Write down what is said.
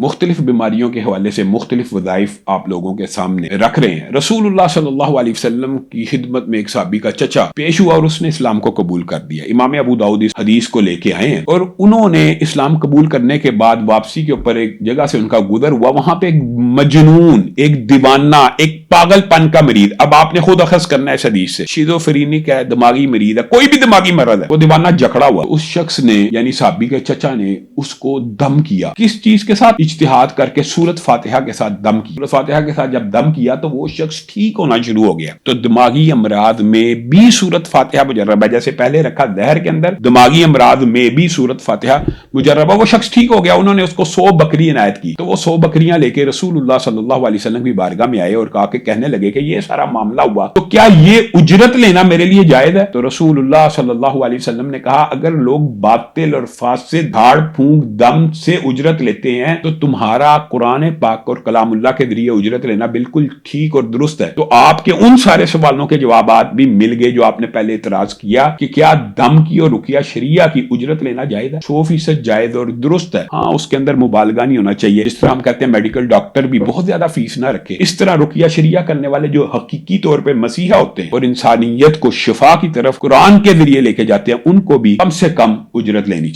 مختلف بیماریوں کے حوالے سے مختلف وظائف آپ لوگوں کے سامنے رکھ رہے ہیں۔ رسول اللہ صلی اللہ علیہ وسلم کی خدمت میں ایک صحابی کا چچا پیش ہوا اور اس نے اسلام کو قبول کر دیا۔ امام ابو داؤد اس حدیث کو لے کے آئے ہیں اور انہوں نے اسلام قبول کرنے کے بعد واپسی کے اوپر ایک جگہ سے ان کا گزر ہوا، وہاں پہ ایک مجنون، ایک دیوانہ، ایک پاگل پن کا مریض، اب آپ نے خود اخذ کرنا ہے اس حدیث سے، شیزوفرینی کا ہے، دماغی مریض ہے، کوئی بھی دماغی مرض ہے، وہ دیوانہ جکڑا ہوا، اس شخص نے یعنی صحابی کے چچا نے اس کو دم کیا۔ کس چیز کے ساتھ؟ اجتہاد کر کے سورت فاتحہ کے ساتھ دم کیا۔ سورت فاتحہ کے ساتھ جب دم کیا تو وہ شخص ٹھیک ہونا شروع ہو گیا۔ تو دماغی امراض میں بھی سورت فاتحہ مجربہ، جیسے پہلے رکھا زہر کے اندر، دماغی امراض میں بھی سورت فاتحہ مجربہ۔ وہ شخص ٹھیک ہو گیا، انہوں نے اس کو 100 بکری عنایت کی، تو وہ 100 بکریاں لے کے رسول اللہ صلی اللہ علیہ وسلم کی بارگاہ میں آئے اور کہا کہ کہنے لگے کہ یہ سارا معاملہ ہوا تو کیا یہ اجرت لینا میرے لیے جائز ہے؟ تو رسول اللہ صلی اللہ علیہ وسلم نے کہا اگر لوگ باطل اور فاسد جھاڑ پھونک دم سے اجرت لیتے ہیں تو تمہارا قرآن پاک اور کلام اللہ کے ذریعے اجرت لینا بالکل ٹھیک اور درست ہے۔ تو آپ کے ان سارے سوالوں کے جوابات بھی مل گئے جو آپ نے پہلے اعتراض کیا کہ کیا دم کی اور رقیہ شریعہ کی اجرت لینا جائز ہے؟ 100% جائز اور درست ہے۔ ہاں، اس کے اندر مبالغہ نہیں ہونا چاہیے، جس طرح ہم کہتے ہیں میڈیکل ڈاکٹر بھی بہت زیادہ فیس نہ رکھے، اس طرح رقیہ شریعہ کرنے والے جو حقیقی طور پہ مسیحا ہوتے ہیں اور انسانیت کو شفا کی طرف قرآن کے ذریعے لے کے جاتے ہیں، ان کو بھی کم سے کم اجرت لینی چاہیے۔